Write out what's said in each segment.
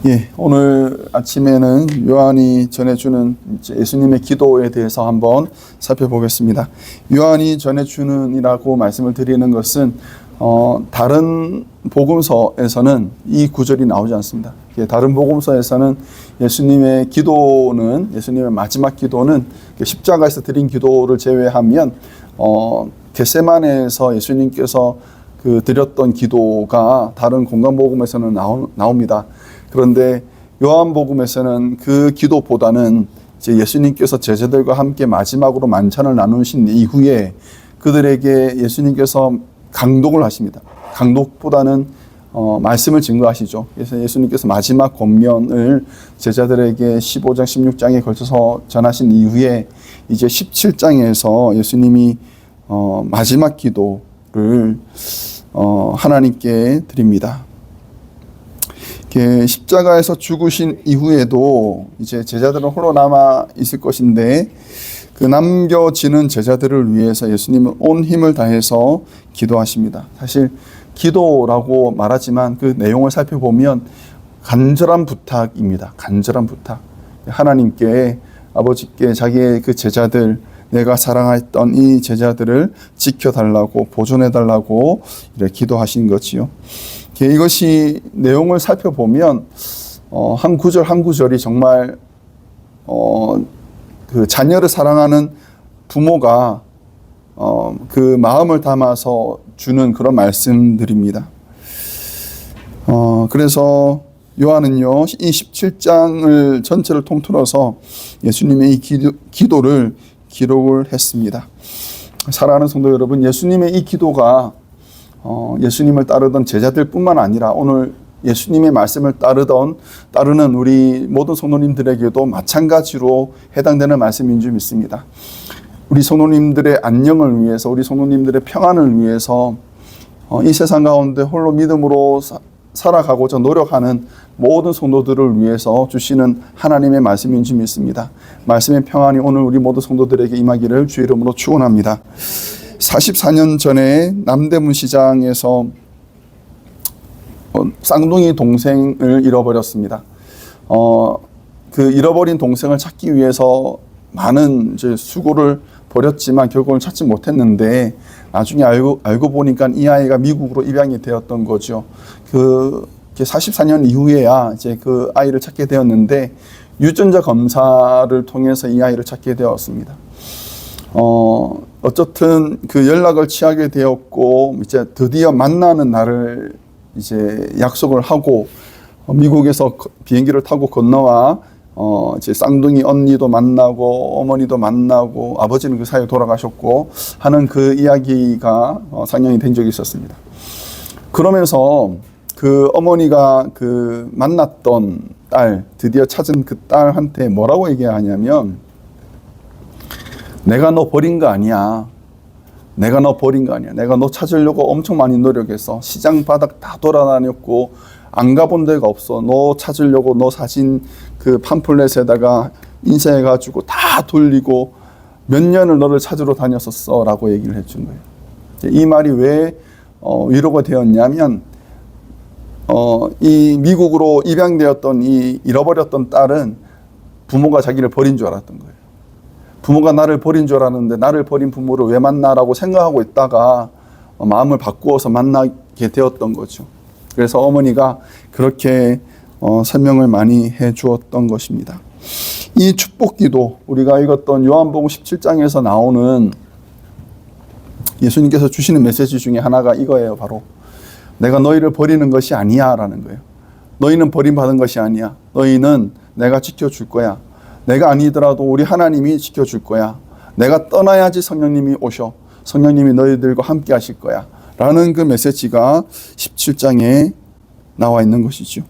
예, 오늘 아침에는 요한이 전해주는 예수님의 기도에 대해서 한번 살펴보겠습니다. 요한이 전해주는이라고 말씀을 드리는 것은 다른 복음서에서는 이 구절이 나오지 않습니다. 다른 복음서에서는 예수님의 기도는, 예수님의 마지막 기도는 십자가에서 드린 기도를 제외하면 겟세마네에서 예수님께서 드렸던 기도가 다른 공간복음에서는 나옵니다. 그런데 요한복음에서는 그 기도보다는 이제 예수님께서 제자들과 함께 마지막으로 만찬을 나누신 이후에 그들에게 예수님께서 강독을 하십니다. 강독보다는 말씀을 증거하시죠. 그래서 예수님께서 마지막 권면을 제자들에게 15장, 16장에 걸쳐서 전하신 이후에 이제 17장에서 예수님이 마지막 기도를 하나님께 드립니다. 십자가에서 죽으신 이후에도 이제 제자들은 홀로 남아 있을 것인데 그 남겨지는 제자들을 위해서 예수님은 온 힘을 다해서 기도하십니다. 사실 기도라고 말하지만 그 내용을 살펴보면 간절한 부탁입니다. 간절한 부탁. 하나님께, 아버지께 자기의 그 제자들, 내가 사랑했던 이 제자들을 지켜달라고, 보존해달라고 이렇게 기도하신 거지요. 이것이 내용을 살펴보면 한 구절 한 구절이 정말 그 자녀를 사랑하는 부모가 그 마음을 담아서 주는 그런 말씀들입니다. 그래서 요한은요, 이 17장을 전체를 통틀어서 예수님의 이 기도를 기록을 했습니다. 사랑하는 성도 여러분, 예수님의 이 기도가 예수님을 따르던 제자들뿐만 아니라 오늘 예수님의 말씀을 따르는 우리 모든 성도님들에게도 마찬가지로 해당되는 말씀인 줄 믿습니다. 우리 성도님들의 안녕을 위해서, 우리 성도님들의 평안을 위해서 이 세상 가운데 홀로 믿음으로 살아가고자 노력하는 모든 성도들을 위해서 주시는 하나님의 말씀인 줄 믿습니다. 말씀의 평안이 오늘 우리 모든 성도들에게 임하기를 주의 이름으로 축원합니다. 44년 전에 남대문 시장에서 쌍둥이 동생을 잃어버렸습니다. 그 잃어버린 동생을 찾기 위해서 많은 이제 수고를 벌였지만 결국은 찾지 못했는데 나중에 알고 보니까 이 아이가 미국으로 입양이 되었던 거죠. 44년 이후에야 이제 그 아이를 찾게 되었는데 유전자 검사를 통해서 이 아이를 찾게 되었습니다. 어쨌든 그 연락을 취하게 되었고 이제 드디어 만나는 날을 이제 약속을 하고 미국에서 비행기를 타고 건너와 이제 쌍둥이 언니도 만나고 어머니도 만나고 아버지는 그 사이에 돌아가셨고 하는 그 이야기가 상영이 된 적이 있었습니다. 그러면서 그 어머니가 그 만났던 딸, 드디어 찾은 그 딸한테 뭐라고 얘기하냐면 내가 너 버린 거 아니야. 내가 너 버린 거 아니야. 내가 너 찾으려고 엄청 많이 노력했어. 시장 바닥 다 돌아다녔고 안 가본 데가 없어. 너 찾으려고 너 사진 그 팜플렛에다가 인쇄해가지고 다 돌리고 몇 년을 너를 찾으러 다녔었어 라고 얘기를 해준 거예요. 이 말이 왜 위로가 되었냐면 이 미국으로 입양되었던 이 잃어버렸던 딸은 부모가 자기를 버린 줄 알았던 거예요. 부모가 나를 버린 줄 알았는데 나를 버린 부모를 왜 만나라고 생각하고 있다가 마음을 바꾸어서 만나게 되었던 거죠. 그래서 어머니가 그렇게 설명을 많이 해 주었던 것입니다. 이 축복기도 우리가 읽었던 요한복음 17장에서 나오는 예수님께서 주시는 메시지 중에 하나가 이거예요. 바로 내가 너희를 버리는 것이 아니야 라는 거예요. 너희는 버림받은 것이 아니야. 너희는 내가 지켜줄 거야. 내가 아니더라도 우리 하나님이 지켜줄 거야. 내가 떠나야지 성령님이 오셔. 성령님이 너희들과 함께 하실 거야. 라는 그 메시지가 17장에 나와 있는 것이죠.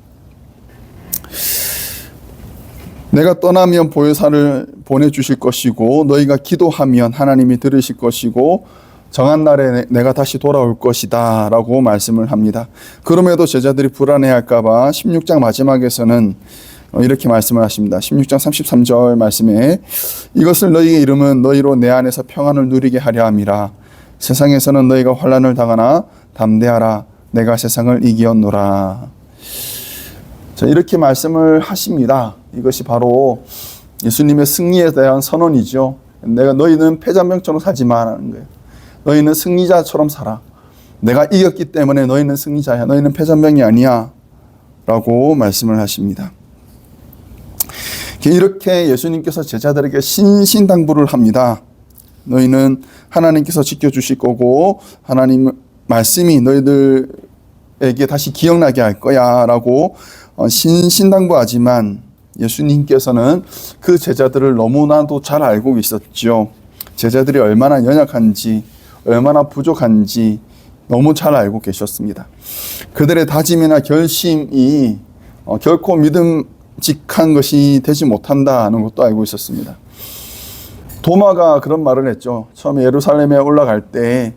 내가 떠나면 보혜사를 보내주실 것이고 너희가 기도하면 하나님이 들으실 것이고 정한 날에 내가 다시 돌아올 것이다 라고 말씀을 합니다. 그럼에도 제자들이 불안해할까 봐 16장 마지막에서는 이렇게 말씀을 하십니다. 16장 33절 말씀에 이것을 너희에게 이름은 너희로 내 안에서 평안을 누리게 하려 함이라. 세상에서는 너희가 환난을 당하나 담대하라. 내가 세상을 이기었노라. 자, 이렇게 말씀을 하십니다. 이것이 바로 예수님의 승리에 대한 선언이죠. 너희는 패잔병처럼 살지 마라는 거예요. 너희는 승리자처럼 살아. 내가 이겼기 때문에 너희는 승리자야. 너희는 패잔병이 아니야. 라고 말씀을 하십니다. 이렇게 예수님께서 제자들에게 신신당부를 합니다. 너희는 하나님께서 지켜주실 거고 하나님 말씀이 너희들에게 다시 기억나게 할 거야 라고 신신당부하지만 예수님께서는 그 제자들을 너무나도 잘 알고 계셨죠. 제자들이 얼마나 연약한지 얼마나 부족한지 너무 잘 알고 계셨습니다. 그들의 다짐이나 결심이 결코 믿음직한 것이 되지 못한다는 것도 알고 있었습니다. 도마가 그런 말을 했죠. 처음에 예루살렘에 올라갈 때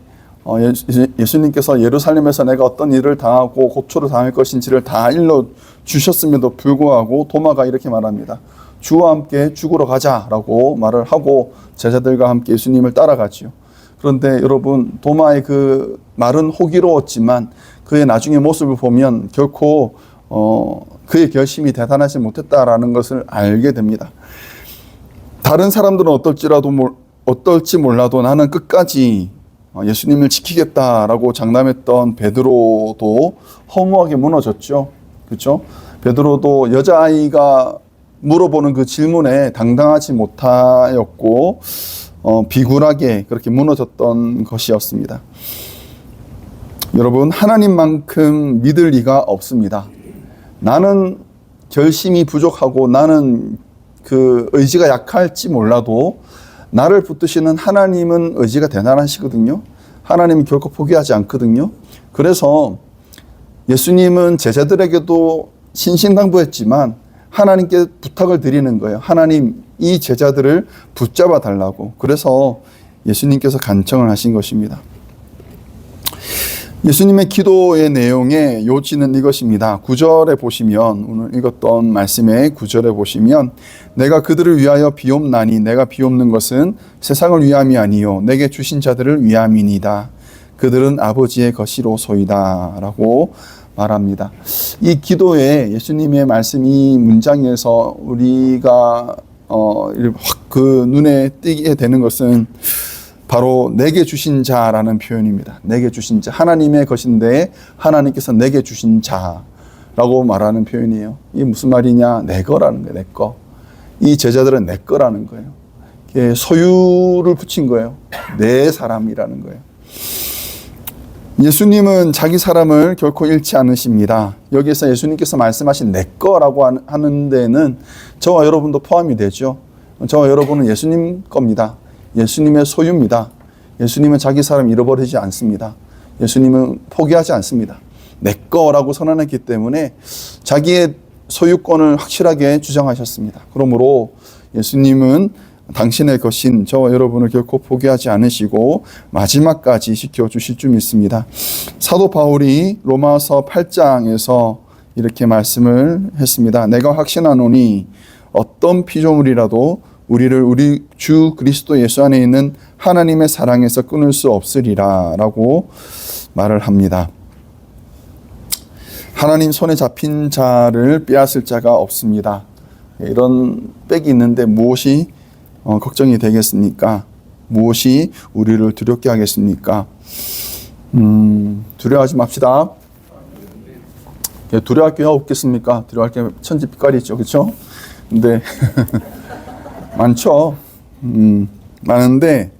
예수님께서 예루살렘에서 내가 어떤 일을 당하고 고초를 당할 것인지를 다 일러주셨음에도 불구하고 도마가 이렇게 말합니다. 주와 함께 죽으러 가자라고 말을 하고 제자들과 함께 예수님을 따라가지요. 그런데 여러분, 도마의 그 말은 호기로웠지만 그의 나중의 모습을 보면 결코 그의 결심이 대단하지 못했다라는 것을 알게 됩니다. 다른 사람들은 어떨지 몰라도 나는 끝까지 예수님을 지키겠다라고 장담했던 베드로도 허무하게 무너졌죠. 그렇죠? 베드로도 여자아이가 물어보는 그 질문에 당당하지 못하였고 비굴하게 그렇게 무너졌던 것이었습니다. 여러분, 하나님만큼 믿을 리가 없습니다. 나는 결심이 부족하고 나는 그 의지가 약할지 몰라도 나를 붙드시는 하나님은 의지가 대단하시거든요. 하나님은 결코 포기하지 않거든요. 그래서 예수님은 제자들에게도 신신당부했지만 하나님께 부탁을 드리는 거예요. 하나님, 이 제자들을 붙잡아 달라고. 그래서 예수님께서 간청을 하신 것입니다. 예수님의 기도의 내용의 요지는 이것입니다. 9절에 보시면, 오늘 읽었던 말씀의 9절에 보시면, 내가 그들을 위하여 비옵나니 내가 비옵는 것은 세상을 위함이 아니요 내게 주신 자들을 위함이니이다. 그들은 아버지의 것이로소이다 라고 말합니다. 이 기도에 예수님의 말씀 이 문장에서 우리가 확 그 눈에 띄게 되는 것은 바로 내게 주신 자라는 표현입니다. 내게 주신 자, 하나님의 것인데 하나님께서 내게 주신 자라고 말하는 표현이에요. 이게 무슨 말이냐? 내 거라는 거예요. 내 거. 이 제자들은 내 거라는 거예요. 소유를 붙인 거예요. 내 사람이라는 거예요. 예수님은 자기 사람을 결코 잃지 않으십니다. 여기에서 예수님께서 말씀하신 내 거라고 하는 데는 저와 여러분도 포함이 되죠. 저와 여러분은 예수님 겁니다. 예수님의 소유입니다. 예수님은 자기 사람 잃어버리지 않습니다. 예수님은 포기하지 않습니다. 내 거라고 선언했기 때문에 자기의 소유권을 확실하게 주장하셨습니다. 그러므로 예수님은 당신의 것인 저와 여러분을 결코 포기하지 않으시고 마지막까지 지켜주실 줄 믿습니다. 사도 바울이 로마서 8장에서 이렇게 말씀을 했습니다. 내가 확신하노니 어떤 피조물이라도 우리를 우리 주 그리스도 예수 안에 있는 하나님의 사랑에서 끊을 수 없으리라 라고 말을 합니다. 하나님 손에 잡힌 자를 빼앗을 자가 없습니다. 이런 빽이 있는데 무엇이 걱정이 되겠습니까? 무엇이 우리를 두렵게 하겠습니까? 두려워하지 맙시다. 두려워할 게 없겠습니까? 두려워할 게 천지빛깔이 있죠. 그렇죠? 근데 많죠. 많은데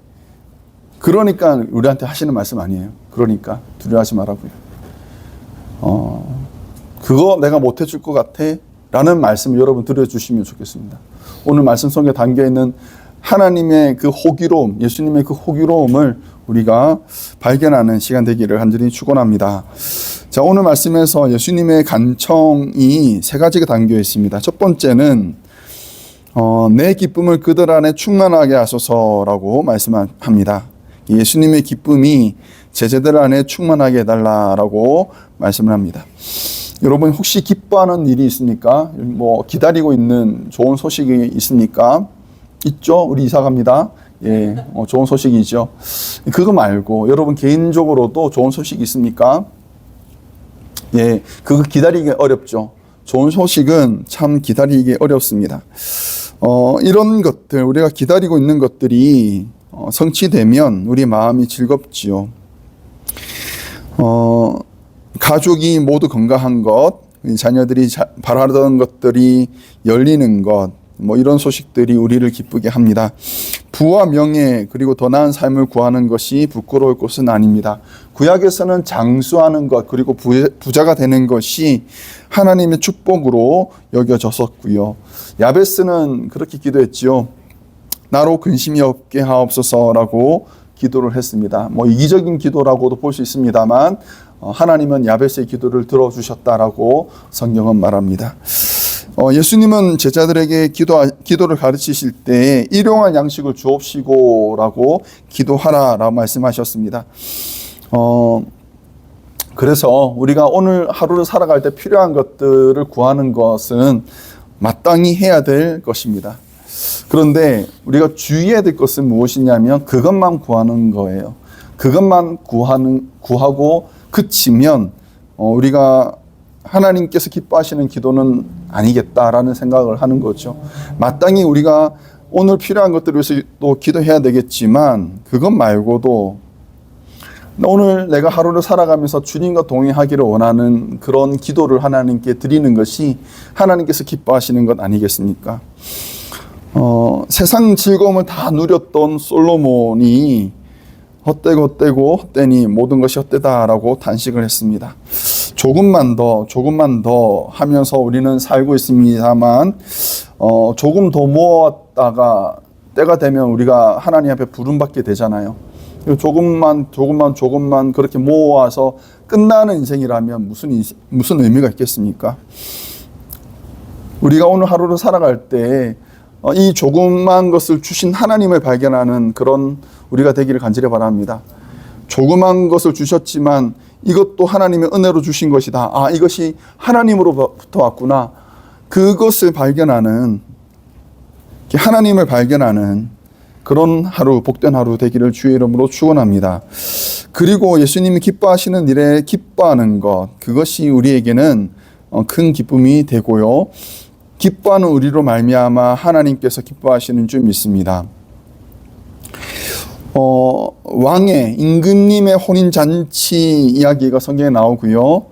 그러니까 우리한테 하시는 말씀 아니에요. 그러니까 두려워하지 말라고요. 그거 내가 못 해줄 것 같아 라는 말씀 여러분 들어주시면 좋겠습니다. 오늘 말씀 속에 담겨있는 하나님의 그 호기로움, 예수님의 그 호기로움을 우리가 발견하는 시간 되기를 간절히 축원합니다. 자, 오늘 말씀에서 예수님의 간청이 세 가지가 담겨 있습니다. 첫 번째는 내 기쁨을 그들 안에 충만하게 하소서라고 말씀합니다. 예수님의 기쁨이 제자들 안에 충만하게 해달라라고 말씀을 합니다. 여러분 혹시 기뻐하는 일이 있습니까? 뭐 기다리고 있는 좋은 소식이 있습니까? 있죠? 우리 이사 갑니다. 예, 좋은 소식이죠. 그거 말고 여러분 개인적으로도 좋은 소식이 있습니까? 예, 그거 기다리기 어렵죠. 좋은 소식은 참 기다리기 어렵습니다. 이런 것들, 우리가 기다리고 있는 것들이 성취되면 우리 마음이 즐겁지요. 가족이 모두 건강한 것, 자녀들이 바라던 것들이 열리는 것, 이런 소식들이 우리를 기쁘게 합니다. 부와 명예 그리고 더 나은 삶을 구하는 것이 부끄러울 것은 아닙니다. 구약에서는 장수하는 것 그리고 부자가 되는 것이 하나님의 축복으로 여겨졌었고요. 야베스는 그렇게 기도했지요. 나로 근심이 없게 하옵소서라고 기도를 했습니다. 이기적인 기도라고도 볼 수 있습니다만 하나님은 야베스의 기도를 들어주셨다라고 성경은 말합니다. 예수님은 제자들에게 기도를 가르치실 때 일용할 양식을 주옵시고라고 기도하라라고 말씀하셨습니다. 그래서 우리가 오늘 하루를 살아갈 때 필요한 것들을 구하는 것은 마땅히 해야 될 것입니다. 그런데 우리가 주의해야 될 것은 무엇이냐면 그것만 구하는 거예요. 그것만 구하고 그치면 우리가 하나님께서 기뻐하시는 기도는 아니겠다라는 생각을 하는 거죠. 마땅히 우리가 오늘 필요한 것들을 위해서 또 기도해야 되겠지만 그것 말고도 오늘 내가 하루를 살아가면서 주님과 동행하기를 원하는 그런 기도를 하나님께 드리는 것이 하나님께서 기뻐하시는 것 아니겠습니까? 세상 즐거움을 다 누렸던 솔로몬이 헛되니 모든 것이 헛되다라고 단식을 했습니다. 조금만 더 하면서 우리는 살고 있습니다만 조금 더 모았다가 때가 되면 우리가 하나님 앞에 부름받게 되잖아요. 조금만 그렇게 모아서 끝나는 인생이라면 무슨 의미가 있겠습니까? 우리가 오늘 하루를 살아갈 때 이 조그만 것을 주신 하나님을 발견하는 그런 우리가 되기를 간절히 바랍니다. 조그만 것을 주셨지만 이것도 하나님의 은혜로 주신 것이다. 이것이 하나님으로부터 왔구나. 그것을 발견하는, 하나님을 발견하는 그런 하루, 복된 하루 되기를 주의 이름으로 축원합니다. 그리고 예수님이 기뻐하시는 일에 기뻐하는 것, 그것이 우리에게는 큰 기쁨이 되고요. 기뻐하는 우리로 말미암아 하나님께서 기뻐하시는 줄 믿습니다. 왕의 임금님의 혼인잔치 이야기가 성경에 나오고요.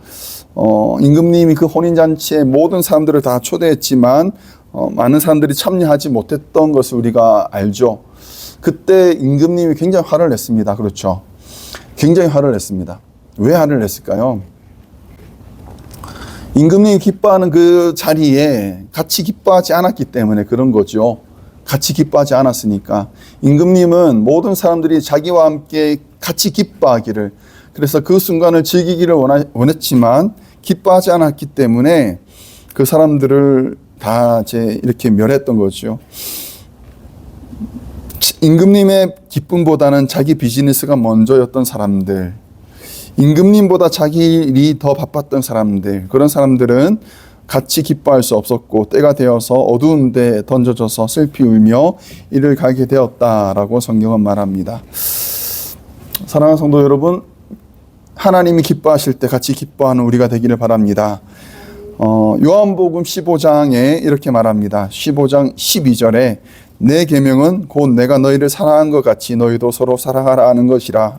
임금님이 그 혼인잔치에 모든 사람들을 다 초대했지만 많은 사람들이 참여하지 못했던 것을 우리가 알죠. 그때 임금님이 굉장히 화를 냈습니다. 그렇죠? 굉장히 화를 냈습니다. 왜 화를 냈을까요? 임금님이 기뻐하는 그 자리에 같이 기뻐하지 않았기 때문에 그런 거죠. 같이 기뻐하지 않았으니까. 임금님은 모든 사람들이 자기와 함께 같이 기뻐하기를, 그래서 그 순간을 즐기기를 원했지만 기뻐하지 않았기 때문에 그 사람들을 다 이렇게 멸했던 거죠. 임금님의 기쁨보다는 자기 비즈니스가 먼저였던 사람들, 임금님보다 자기 일이 더 바빴던 사람들, 그런 사람들은 같이 기뻐할 수 없었고 때가 되어서 어두운 데 던져져서 슬피 울며 이를 가게 되었다라고 성경은 말합니다. 사랑하는 성도 여러분, 하나님이 기뻐하실 때 같이 기뻐하는 우리가 되기를 바랍니다. 요한복음 15장에 이렇게 말합니다. 15장 12절에 내 계명은 곧 내가 너희를 사랑한 것 같이 너희도 서로 사랑하라 하는 것이라,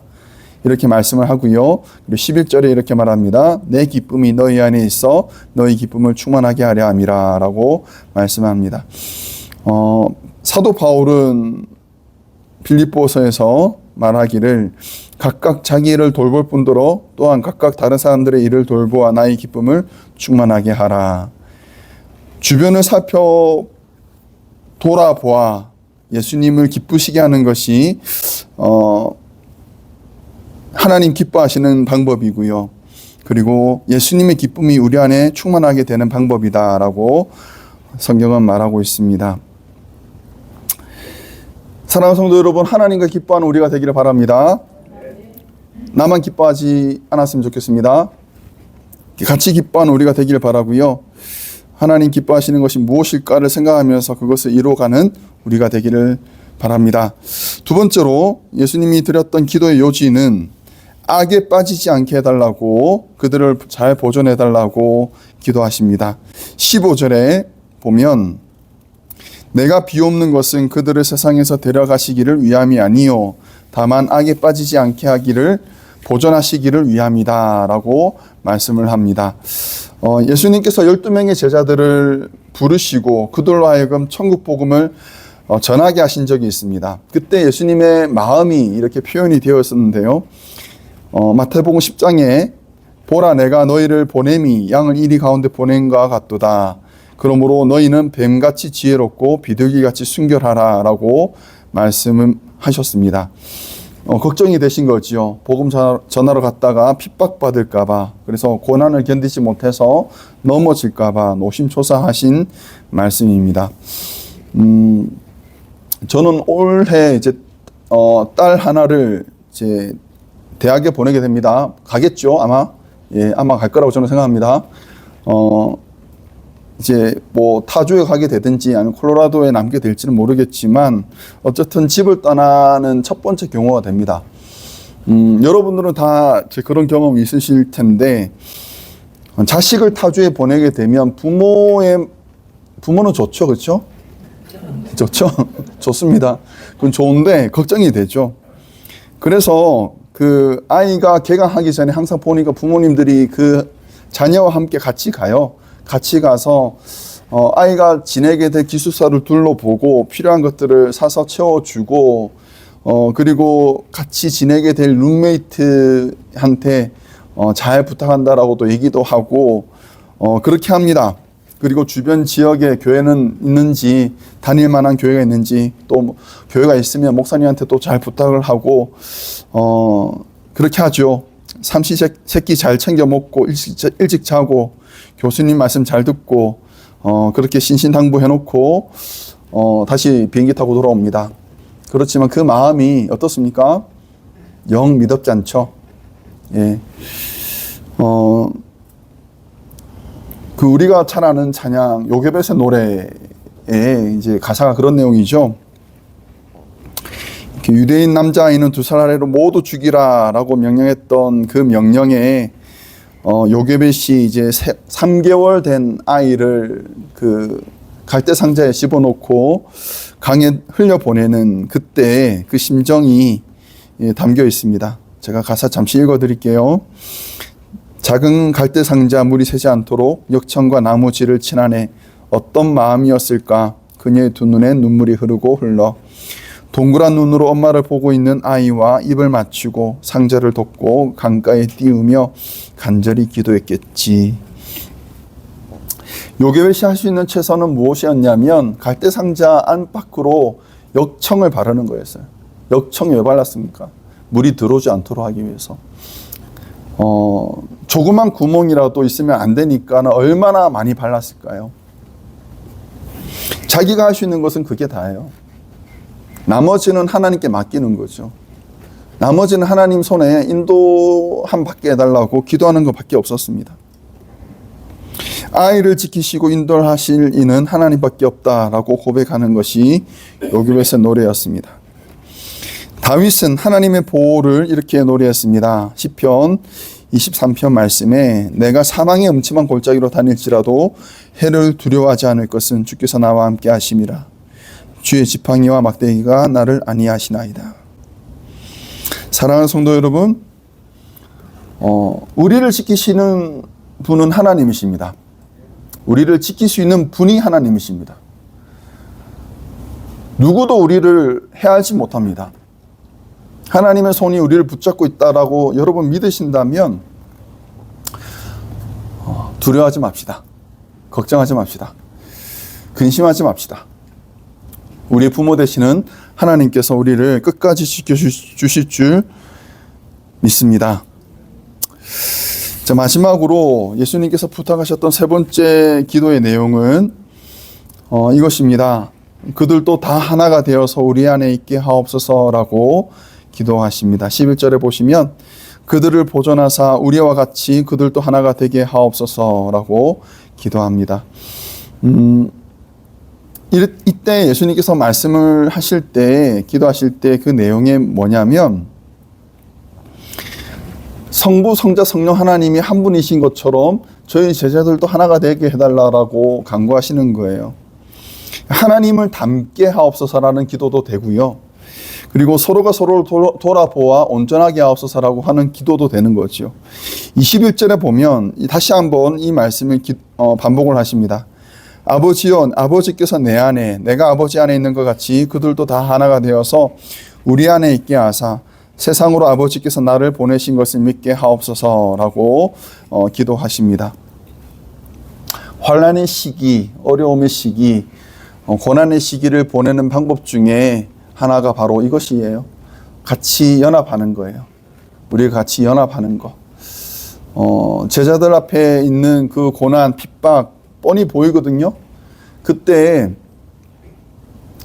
이렇게 말씀을 하고요. 그리고 11절에 이렇게 말합니다. 내 기쁨이 너희 안에 있어 너희 기쁨을 충만하게 하려 함이라 라고 말씀합니다. 사도 바울은 빌립보서에서 말하기를 각각 자기 일을 돌볼 뿐더러 또한 각각 다른 사람들의 일을 돌보아 나의 기쁨을 충만하게 하라. 주변을 돌아보아 예수님을 기쁘시게 하는 것이 하나님 기뻐하시는 방법이고요. 그리고 예수님의 기쁨이 우리 안에 충만하게 되는 방법이다라고 성경은 말하고 있습니다. 사랑하는 성도 여러분, 하나님과 기뻐하는 우리가 되기를 바랍니다. 나만 기뻐하지 않았으면 좋겠습니다. 같이 기뻐하는 우리가 되기를 바라고요. 하나님 기뻐하시는 것이 무엇일까를 생각하면서 그것을 이루어가는 우리가 되기를 바랍니다. 두 번째로 예수님이 드렸던 기도의 요지는 악에 빠지지 않게 해달라고, 그들을 잘 보존해달라고 기도하십니다. 15절에 보면 내가 비옵는 것은 그들을 세상에서 데려가시기를 위함이 아니요 다만 악에 빠지지 않게 하기를 보존하시기를 위함이다 라고 말씀을 합니다. 예수님께서 12명의 제자들을 부르시고 그들로 하여금 천국 복음을 전하게 하신 적이 있습니다. 그때 예수님의 마음이 이렇게 표현이 되었었는데요. 마태복음 10장에 보라 내가 너희를 보냄이 양을 이리 가운데 보냄과 같도다. 그러므로 너희는 뱀같이 지혜롭고 비둘기같이 순결하라 라고 말씀하셨습니다. 걱정이 되신 거지요. 복음 전하러 갔다가 핍박받을까 봐, 그래서 고난을 견디지 못해서 넘어질까 봐 노심초사하신 말씀입니다. 저는 올해 이제 딸 하나를 이제 대학에 보내게 됩니다. 가겠죠, 아마. 예, 아마 갈 거라고 저는 생각합니다. 이제 뭐 타주에 가게 되든지 아니면 콜로라도에 남게 될지는 모르겠지만 어쨌든 집을 떠나는 첫 번째 경우가 됩니다. 여러분들은 다 그런 경험이 있으실 텐데, 자식을 타주에 보내게 되면 부모는 좋죠, 그렇죠? 좋죠? 좋습니다. 그건 좋은데 걱정이 되죠. 그래서 그 아이가 개강하기 전에 항상 보니까 부모님들이 그 자녀와 함께 같이 가요. 같이 가서 아이가 지내게 될 기숙사를 둘러보고 필요한 것들을 사서 채워주고, 그리고 같이 지내게 될 룸메이트한테 잘 부탁한다라고도 얘기도 하고 그렇게 합니다. 그리고 주변 지역에 교회는 있는지, 다닐 만한 교회가 있는지, 또 교회가 있으면 목사님한테 또 잘 부탁을 하고 그렇게 하죠. 삼시세끼 잘 챙겨 먹고 일찍 자고 교수님 말씀 잘 듣고 그렇게 신신당부해 놓고 다시 비행기 타고 돌아옵니다. 그렇지만 그 마음이 어떻습니까? 영 미덥지 않죠. 예. 그 우리가 잘 아는 찬양 요괴벳의 노래에 이제 가사가 그런 내용이죠. 유대인 남자아이는 2살 아래로 모두 죽이라라고 명령했던 그 명령에 요괴벳이 이제 3개월 된 아이를 그 갈대 상자에 집어넣고 강에 흘려보내는 그때 그 심정이 담겨 있습니다. 제가 가사 잠시 읽어드릴게요. 작은 갈대 상자 물이 새지 않도록 역청과 나무지를 친하네. 어떤 마음이었을까? 그녀의 두 눈에 눈물이 흐르고 흘러 동그란 눈으로 엄마를 보고 있는 아이와 입을 맞추고 상자를 덮고 강가에 띄우며 간절히 기도했겠지. 요괴벳이 할 수 있는 최선은 무엇이었냐면 갈대 상자 안팎으로 역청을 바르는 거였어요. 역청이 왜 발랐습니까? 물이 들어오지 않도록 하기 위해서. 조그만 구멍이라도 있으면 안 되니까 얼마나 많이 발랐을까요? 자기가 할 수 있는 것은 그게 다예요. 나머지는 하나님께 맡기는 거죠. 나머지는 하나님 손에 인도함 받게 해달라고 기도하는 것밖에 없었습니다. 아이를 지키시고 인도하실 이는 하나님밖에 없다라고 고백하는 것이 요괴벳의 노래였습니다. 다윗은 하나님의 보호를 이렇게 노래했습니다. 시편 23편 말씀에 내가 사망의 음침한 골짜기로 다닐지라도 해를 두려워하지 않을 것은 주께서 나와 함께 하심이라. 주의 지팡이와 막대기가 나를 안위하시나이다. 사랑하는 성도 여러분, 우리를 지키시는 분은 하나님이십니다. 우리를 지킬 수 있는 분이 하나님이십니다. 누구도 우리를 해하지 못합니다. 하나님의 손이 우리를 붙잡고 있다라고 여러분 믿으신다면 두려워하지 맙시다. 걱정하지 맙시다. 근심하지 맙시다. 우리의 부모 되시는 하나님께서 우리를 끝까지 지켜주실 줄 믿습니다. 자, 마지막으로 예수님께서 부탁하셨던 세 번째 기도의 내용은 이것입니다. 그들도 다 하나가 되어서 우리 안에 있게 하옵소서라고 기도하십니다. 11절에 보시면 그들을 보존하사 우리와 같이 그들도 하나가 되게 하옵소서라고 기도합니다. 이때 예수님께서 말씀을 하실 때, 기도하실 때 그 내용이 뭐냐면 성부, 성자, 성령 하나님이 한 분이신 것처럼 저희 제자들도 하나가 되게 해달라고 간구하시는 거예요. 하나님을 닮게 하옵소서라는 기도도 되고요. 그리고 서로가 서로를 돌아보아 온전하게 하옵소서라고 하는 기도도 되는 거죠. 21절에 보면 다시 한번 이 말씀을 반복을 하십니다. 아버지여, 아버지께서 내 안에, 내가 아버지 안에 있는 것 같이 그들도 다 하나가 되어서 우리 안에 있게 하사 세상으로 아버지께서 나를 보내신 것을 믿게 하옵소서라고 기도하십니다. 환난의 시기, 어려움의 시기, 고난의 시기를 보내는 방법 중에 하나가 바로 이것이에요. 같이 연합하는 거예요. 우리가 같이 연합하는 거. 제자들 앞에 있는 그 고난, 핍박 뻔히 보이거든요. 그때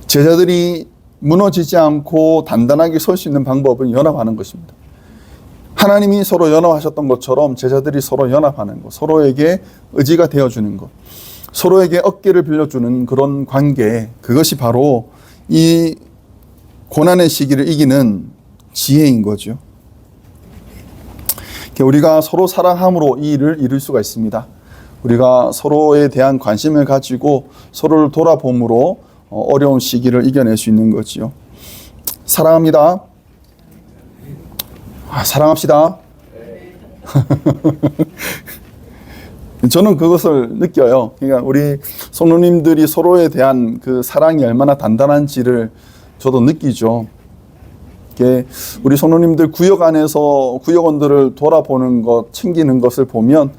제자들이 무너지지 않고 단단하게 설 수 있는 방법은 연합하는 것입니다. 하나님이 서로 연합하셨던 것처럼 제자들이 서로 연합하는 것, 서로에게 의지가 되어주는 것, 서로에게 어깨를 빌려주는 그런 관계, 그것이 바로 이 고난의 시기를 이기는 지혜인 거죠. 우리가 서로 사랑함으로 이 일을 이룰 수가 있습니다. 우리가 서로에 대한 관심을 가지고 서로를 돌아봄으로 어려운 시기를 이겨낼 수 있는 거지요. 사랑합니다. 사랑합시다. 저는 그것을 느껴요. 그러니까 우리 성도님들이 서로에 대한 그 사랑이 얼마나 단단한지를 저도 느끼죠. 우리 성도님들 구역 안에서 구역원들을 돌아보는 것, 챙기는 것을 보면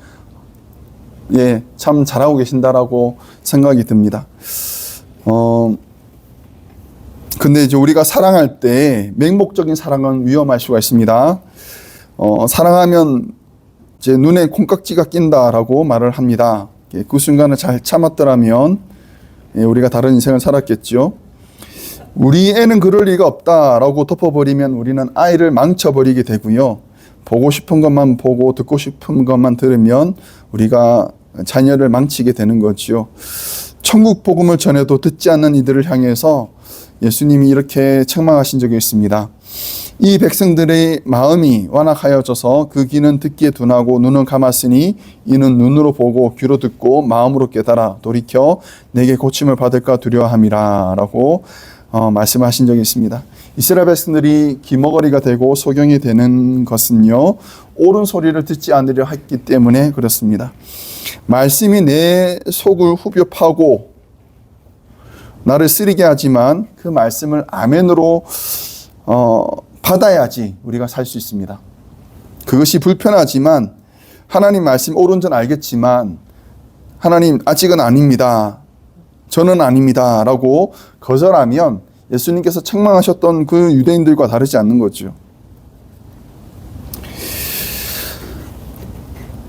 참 잘하고 계신다라고 생각이 듭니다. 근데 이제 우리가 사랑할 때 맹목적인 사랑은 위험할 수가 있습니다. 사랑하면 이제 눈에 콩깍지가 낀다라고 말을 합니다. 그 순간을 잘 참았더라면 우리가 다른 인생을 살았겠죠. 우리 애는 그럴 리가 없다라고 덮어버리면 우리는 아이를 망쳐버리게 되고요. 보고 싶은 것만 보고 듣고 싶은 것만 들으면 우리가 자녀를 망치게 되는 거지요. 천국 복음을 전해도 듣지 않는 이들을 향해서 예수님이 이렇게 책망하신 적이 있습니다. 이 백성들의 마음이 완악하여져서 그 귀는 듣기에 둔하고 눈은 감았으니 이는 눈으로 보고 귀로 듣고 마음으로 깨달아 돌이켜 내게 고침을 받을까 두려워함이라 라고 말씀하신 적이 있습니다. 이스라엘 백성들이 귀머거리가 되고 소경이 되는 것은요, 옳은 소리를 듣지 않으려 했기 때문에 그렇습니다. 말씀이 내 속을 후벼 파고 나를 쓰리게 하지만 그 말씀을 아멘으로 받아야지 우리가 살 수 있습니다. 그것이 불편하지만 하나님 말씀 옳은 줄 알겠지만 하나님 아직은 아닙니다. 저는 아닙니다. 라고 거절하면 예수님께서 책망하셨던 그 유대인들과 다르지 않는 거죠.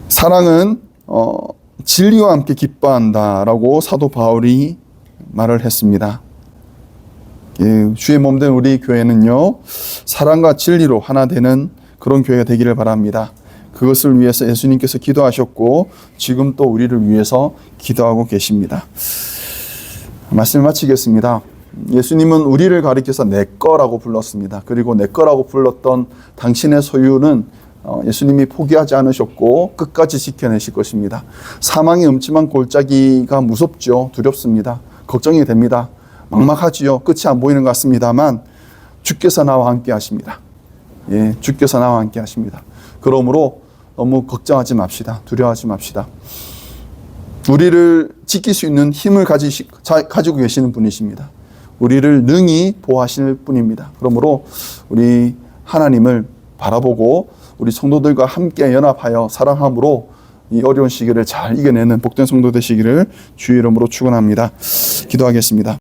사랑은 진리와 함께 기뻐한다라고 사도 바울이 말을 했습니다. 주의 몸된 우리 교회는요, 사랑과 진리로 하나 되는 그런 교회가 되기를 바랍니다. 그것을 위해서 예수님께서 기도하셨고 지금 또 우리를 위해서 기도하고 계십니다. 말씀을 마치겠습니다. 예수님은 우리를 가리켜서 내 거라고 불렀습니다. 그리고 내 거라고 불렀던 당신의 소유는 예수님이 포기하지 않으셨고 끝까지 지켜내실 것입니다. 사망의 음침한 골짜기가 무섭죠. 두렵습니다. 걱정이 됩니다. 막막하지요. 끝이 안 보이는 것 같습니다만 주께서 나와 함께 하십니다. 주께서 나와 함께 하십니다. 그러므로 너무 걱정하지 맙시다. 두려워하지 맙시다. 우리를 지킬 수 있는 힘을 가지고 계시는 분이십니다. 우리를 능히 보호하실 분입니다. 그러므로 우리 하나님을 바라보고 우리 성도들과 함께 연합하여 사랑함으로 이 어려운 시기를 잘 이겨내는 복된 성도 되시기를 주의 이름으로 축원합니다. 기도하겠습니다.